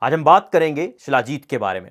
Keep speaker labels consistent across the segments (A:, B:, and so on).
A: आज हम बात करेंगे शिलाजीत के बारे में।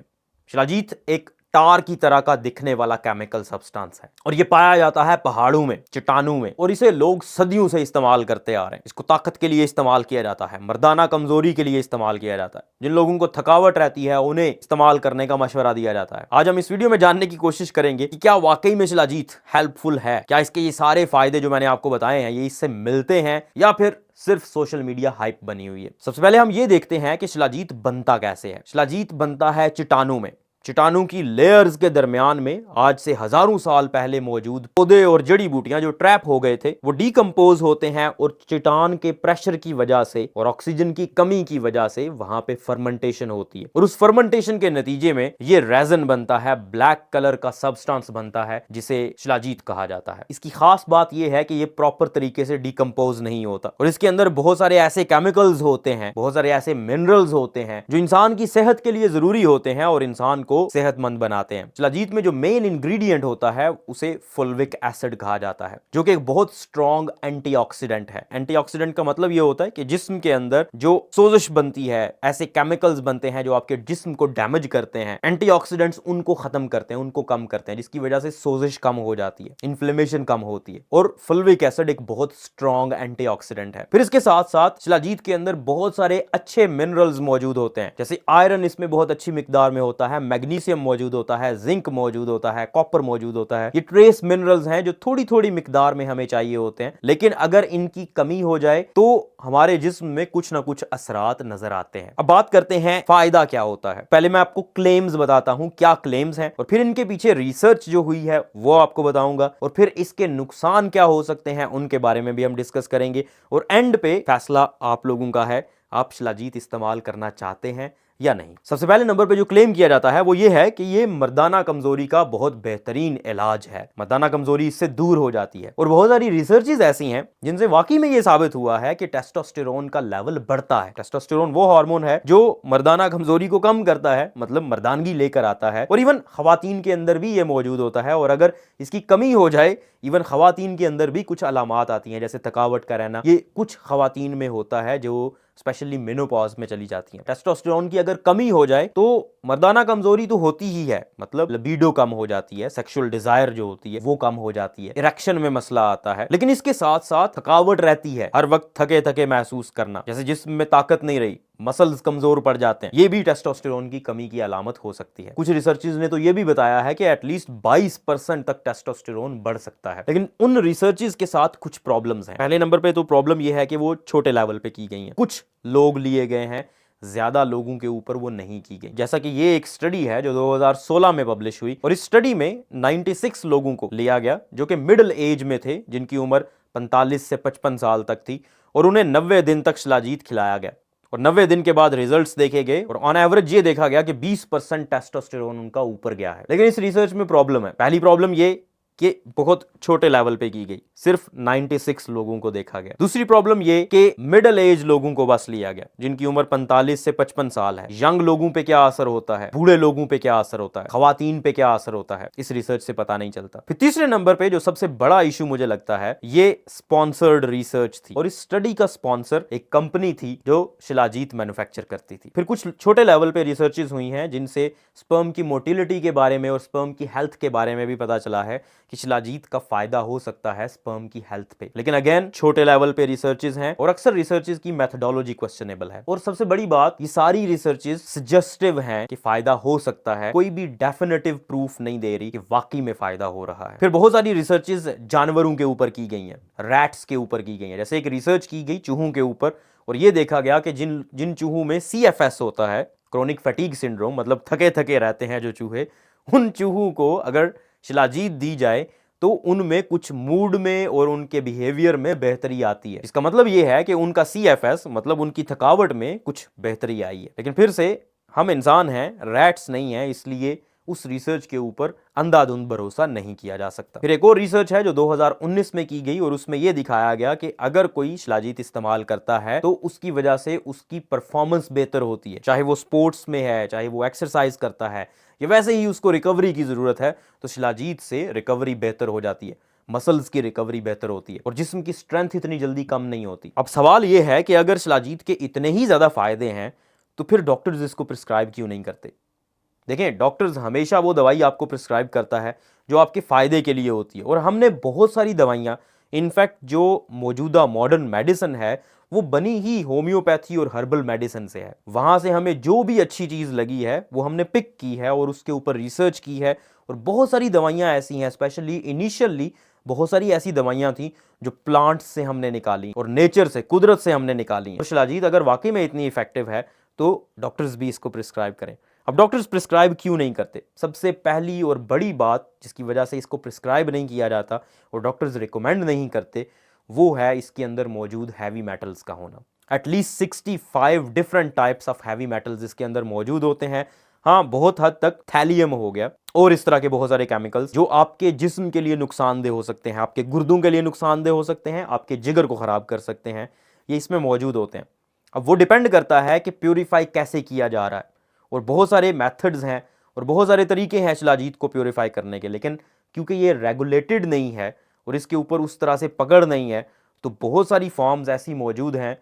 A: शिलाजीत एक टार की तरह का दिखने वाला केमिकल सब्सटेंस है और यह पाया जाता है पहाड़ों में, चट्टानों में, और इसे लोग सदियों से इस्तेमाल करते आ रहे हैं। इसको ताकत के लिए इस्तेमाल किया जाता है, मर्दाना कमजोरी के लिए इस्तेमाल किया जाता है। जिन लोगों को थकावट रहती है उन्हें इस्तेमाल करने का मशवरा दिया जाता है। आज हम इस वीडियो में जानने की कोशिश करेंगे कि क्या वाकई में शिलाजीत हेल्पफुल है, क्या इसके ये सारे फायदे जो मैंने आपको बताए हैं ये इससे मिलते हैं या फिर सिर्फ सोशल मीडिया हाइप बनी हुई है। सबसे पहले हम ये देखते हैं कि शिलाजीत बनता कैसे है। शिलाजीत बनता है चट्टानों में। चट्टानों की लेयर्स के दरमियान में आज से हजारों साल पहले मौजूद पौधे और जड़ी बूटियां जो ट्रैप हो गए थे वो डीकंपोज होते हैं और चट्टान के प्रेशर की वजह से और ऑक्सीजन की कमी की वजह से वहां पे फर्मेंटेशन होती है और उस फर्मेंटेशन के नतीजे में ये रेजन बनता है, ब्लैक कलर का सब्सटेंस बनता है जिसे शिलाजीत कहा जाता है। इसकी खास बात यह है कि ये प्रॉपर तरीके से डीकंपोज नहीं होता और इसके अंदर बहुत सारे ऐसे केमिकल्स होते हैं, बहुत सारे ऐसे मिनरल्स होते हैं जो इंसान की सेहत के लिए जरूरी होते हैं और इंसान को सेहतमंद बनाते हैं। शिलाजीत में जो मेन इंग्रेडिएंट होता है उसे फुल्विक एसिड कहा जाता है जो कि एक बहुत स्ट्रॉन्ग एंटीऑक्सीडेंट है। एंटीऑक्सीडेंट का मतलब यह होता है कि जिस्म के अंदर जो सोजिश बनती है, ऐसे केमिकल्स बनते हैं जो आपके जिस्म को डैमेज करते हैं, एंटीऑक्सीडेंट्स उनको खत्म करते हैं, उनको कम करते हैं, जिसकी वजह से सोजिश कम हो जाती है, इन्फ्लेमेशन कम होती है। और फुल्विक एसिड एक बहुत स्ट्रॉन्ग एंटीऑक्सीडेंट है। फिर इसके साथ साथ शिलाजीत के अंदर बहुत सारे अच्छे मिनरल्स मौजूद होते हैं, जैसे आयरन इसमें बहुत अच्छी मिकदार में होता है, मैग्नीशियम मौजूद होता है, जिंक मौजूद होता है, कॉपर मौजूद होता है। ये ट्रेस मिनरल्स हैं जो थोड़ी थोड़ी मिकदार में हमें चाहिए होते हैं, लेकिन अगर इनकी कमी हो जाए तो हमारे जिस्म में कुछ ना कुछ असरात नजर आते हैं। अब बात करते हैं फायदा क्या होता है। पहले मैं आपको क्लेम्स बताता हूं, क्या क्लेम्स हैं, और फिर इनके पीछे रिसर्च जो हुई है वो आपको बताऊंगा, और फिर इसके नुकसान क्या हो सकते हैं उनके बारे में भी हम डिस्कस करेंगे, और एंड पे फैसला आप लोगों का है, आप शिलाजीत इस्तेमाल करना चाहते हैं या नहीं। सबसे पहले नंबर पे जो क्लेम किया जाता है वो ये है कि ये मर्दाना कमजोरी का बहुत बेहतरीन इलाज है। मर्दाना कमजोरी इससे दूर हो जाती है और बहुत सारी रिसर्चेस ऐसी हैं जिनसे वाकई में ये साबित हुआ है कि टेस्टोस्टेरोन का लेवल बढ़ता है। टेस्टोस्टेरोन वो हार्मोन है जो मर्दाना कमजोरी को कम करता है, मतलब मर्दानगी लेकर आता है, और इवन खवातीन के अंदर भी ये मौजूद होता है। और अगर इसकी कमी हो जाए, इवन खवातीन के अंदर भी कुछ अलामात आती हैं, जैसे थकावट का रहना, ये कुछ खवातीन में होता है जो स्पेशली मेनोपॉज में चली जाती हैं। टेस्टोस्टेरोन की अगर कमी हो जाए तो मर्दाना कमजोरी तो होती ही है, मतलब लिबिडो कम हो जाती है, सेक्सुअल डिजायर जो होती है वो कम हो जाती है, इरेक्शन में मसला आता है, लेकिन इसके साथ साथ थकावट रहती है, हर वक्त थके थके महसूस करना, जैसे जिस्म में ताकत नहीं रही, मसल्स कमजोर पड़ जाते हैं, ये भी टेस्टोस्टेरोन की कमी की अलामत हो सकती है। कुछ रिसर्चेस ने तो ये भी बताया है कि एटलीस्ट 22% तक टेस्टोस्टेरोन बढ़ सकता है। लेकिन उन रिसर्चेस के साथ कुछ प्रॉब्लम्स हैं। पहले नंबर पे तो प्रॉब्लम ये है कि वो छोटे लेवल पे की गई हैं, कुछ लोग लिए गए हैं, ज्यादा लोगों के ऊपर वो नहीं की गई। जैसा कि ये एक स्टडी है जो 2016 में पब्लिश हुई, और इस स्टडी में 96 लोगों को लिया गया जो कि मिडिल एज में थे, जिनकी उम्र 45 से 55 साल तक थी, और उन्हें 90 दिन तक शिलाजीत खिलाया गया और 90 दिन के बाद रिजल्ट्स देखे गए और ऑन एवरेज ये देखा गया कि 20% टेस्टोस्टेरोन उनका ऊपर गया है। लेकिन इस रिसर्च में प्रॉब्लम है। पहली प्रॉब्लम ये कि बहुत छोटे लेवल पे की गई, सिर्फ 96 लोगों को देखा गया। दूसरी प्रॉब्लम ये कि मिडिल एज लोगों को बस लिया गया, जिनकी उम्र 45 से 55 साल है। यंग लोगों पे क्या असर होता है, बूढ़े लोगों पे क्या असर होता है, खवातीन पे क्या असर होता है, इस रिसर्च से पता नहीं चलता। फिर तीसरे नंबर पे जो सबसे बड़ा इशू मुझे लगता है, ये स्पॉन्सर्ड रिसर्च थी, और इस स्टडी का स्पॉन्सर एक कंपनी थी जो शिलाजीत मैन्युफैक्चर करती थी। फिर कुछ छोटे लेवल पे रिसर्चेस हुई हैं जिनसे स्पर्म की मोटिलिटी के बारे में और स्पर्म की हेल्थ के बारे में भी पता चला है कि शिलाजीत का फायदा हो सकता है स्पर्म की हेल्थ पे। लेकिन अगेन छोटे लेवल पे रिसर्चेस हैं और अक्सर रिसर्चेस की मेथोडोलॉजी क्वेश्चनेबल है। और सबसे बड़ी बात, ये सारी रिसर्चेस सजेस्टिव हैं कि फायदा हो सकता है, कोई भी डेफिनेटिव प्रूफ नहीं दे रही कि वाकई में फायदा हो रहा है। फिर बहुत सारी रिसर्चेस जानवरों के ऊपर की गई हैं, रैट्स के ऊपर की गई हैं। जैसे एक रिसर्च की गई चूहों के ऊपर, और ये देखा गया कि जिन चूहों में CFS होता है, क्रोनिक फैटीग सिंड्रोम, मतलब थके थके रहते हैं जो चूहे, उन चूहों को अगर शिलाजीत दी जाए तो उनमें कुछ मूड में और उनके बिहेवियर में बेहतरी आती है। इसका मतलब यह है कि उनका CFS, मतलब उनकी थकावट में कुछ बेहतरी आई है। लेकिन फिर से हम इंसान हैं, रैट्स नहीं हैं, इसलिए उस रिसर्च के ऊपर अंधाधुंध भरोसा नहीं किया जा सकता। फिर एक और रिसर्च है जो 2019 में की गई, और उसमें यह दिखाया गया कि अगर कोई शिलाजीत इस्तेमाल करता है तो उसकी वजह से उसकी परफॉर्मेंस बेहतर होती है, चाहे वो स्पोर्ट्स में है, चाहे वो एक्सरसाइज करता है, या वैसे ही उसको रिकवरी की जरूरत है, तो शिलाजीत से रिकवरी बेहतर हो जाती है, मसल्स की रिकवरी बेहतर होती है और जिस्म की स्ट्रेंथ इतनी जल्दी कम नहीं होती। अब सवाल यह है कि अगर शिलाजीत के इतने ही ज्यादा फायदे हैं तो फिर डॉक्टर्स इसको प्रिस्क्राइब क्यों नहीं करते? देखें, डॉक्टर्स हमेशा वो दवाई आपको प्रिस्क्राइब करता है जो आपके फ़ायदे के लिए होती है, और हमने बहुत सारी दवाइयाँ, इनफैक्ट जो मौजूदा मॉडर्न मेडिसिन है वो बनी ही होम्योपैथी और हर्बल मेडिसिन से है। वहाँ से हमें जो भी अच्छी चीज़ लगी है वो हमने पिक की है और उसके ऊपर रिसर्च की है, और बहुत सारी दवाइयाँ ऐसी हैं, स्पेशली इनिशियली बहुत सारी ऐसी दवाइयाँ थी जो प्लांट्स से हमने निकाली और नेचर से, कुदरत से हमने निकाली। और शिलाजीत अगर वाकई में इतनी इफेक्टिव है तो डॉक्टर्स भी इसको प्रिस्क्राइब करें। अब डॉक्टर्स प्रिस्क्राइब क्यों नहीं करते? सबसे पहली और बड़ी बात जिसकी वजह से इसको प्रिस्क्राइब नहीं किया जाता और डॉक्टर्स रिकमेंड नहीं करते, वो है इसके अंदर मौजूद हैवी मेटल्स का होना। At least 65 different types of heavy metals इसके अंदर मौजूद होते हैं। हाँ, बहुत हद तक थैलियम हो गया और इस तरह के बहुत सारे केमिकल्स जो आपके जिस्म के लिए नुकसानदेह हो सकते हैं, आपके गुर्दों के लिए नुकसानदेह हो सकते हैं, आपके जिगर को ख़राब कर सकते हैं, ये इसमें मौजूद होते हैं। अब वो डिपेंड करता है कि प्योरीफाई कैसे किया जा रहा है, और बहुत सारे मेथड्स हैं और बहुत सारे तरीके हैं शिलाजीत को प्योरीफाई करने के, लेकिन क्योंकि ये रेगुलेटेड नहीं है और इसके ऊपर उस तरह से पकड़ नहीं है, तो बहुत सारी फॉर्म्स ऐसी मौजूद हैं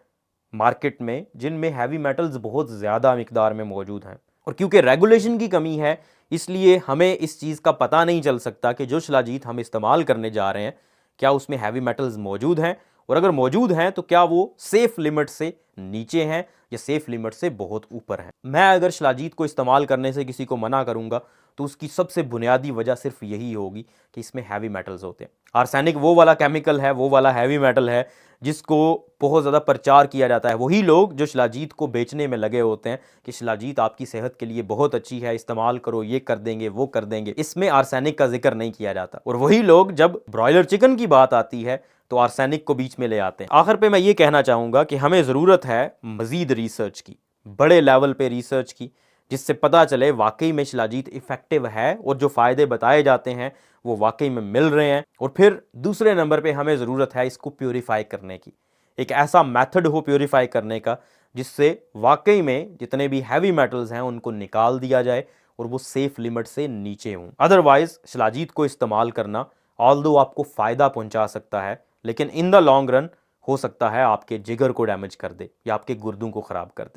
A: मार्केट में जिनमें हैवी मेटल्स बहुत ज़्यादा मिकदार में मौजूद हैं। और क्योंकि रेगुलेशन की कमी है, इसलिए हमें इस चीज़ का पता नहीं चल सकता कि जो शिलाजीत हम इस्तेमाल करने जा रहे हैं क्या उसमें हैवी मेटल्स मौजूद हैं, और अगर मौजूद हैं तो क्या वो सेफ लिमिट से नीचे हैं या सेफ लिमिट से बहुत ऊपर हैं। मैं अगर शिलाजीत को इस्तेमाल करने से किसी को मना करूंगा तो उसकी सबसे बुनियादी वजह सिर्फ यही होगी कि इसमें हैवी मेटल्स होते हैं। आर्सेनिक वो वाला केमिकल है, वो वाला हैवी मेटल है जिसको बहुत ज़्यादा प्रचार किया जाता है। वही लोग जो शिलाजीत को बेचने में लगे होते हैं कि शिलाजीत आपकी सेहत के लिए बहुत अच्छी है, इस्तेमाल करो, ये कर देंगे, वो कर देंगे, इसमें आर्सेनिक का जिक्र नहीं किया जाता। और वही लोग जब ब्रॉयलर चिकन की बात आती है तो आर्सेनिक को बीच में ले आते हैं। आखिर पे मैं ये कहना चाहूँगा कि हमें ज़रूरत है मज़ीद रिसर्च की, बड़े लेवल पे रिसर्च की, जिससे पता चले वाकई में शिलाजीत इफ़ेक्टिव है और जो फ़ायदे बताए जाते हैं वो वाकई में मिल रहे हैं। और फिर दूसरे नंबर पे हमें ज़रूरत है इसको प्योरीफाई करने की, एक ऐसा मेथड हो प्योरीफाई करने का जिससे वाकई में जितने भी हैवी मेटल्स हैं उनको निकाल दिया जाए और वो सेफ लिमिट से नीचे हों। अदरवाइज शिलाजीत को इस्तेमाल करना ऑल्दो आपको फ़ायदा पहुंचा सकता है, लेकिन इन द लॉन्ग रन हो सकता है आपके जिगर को डैमेज कर दे या आपके गुर्दों को ख़राब कर दे।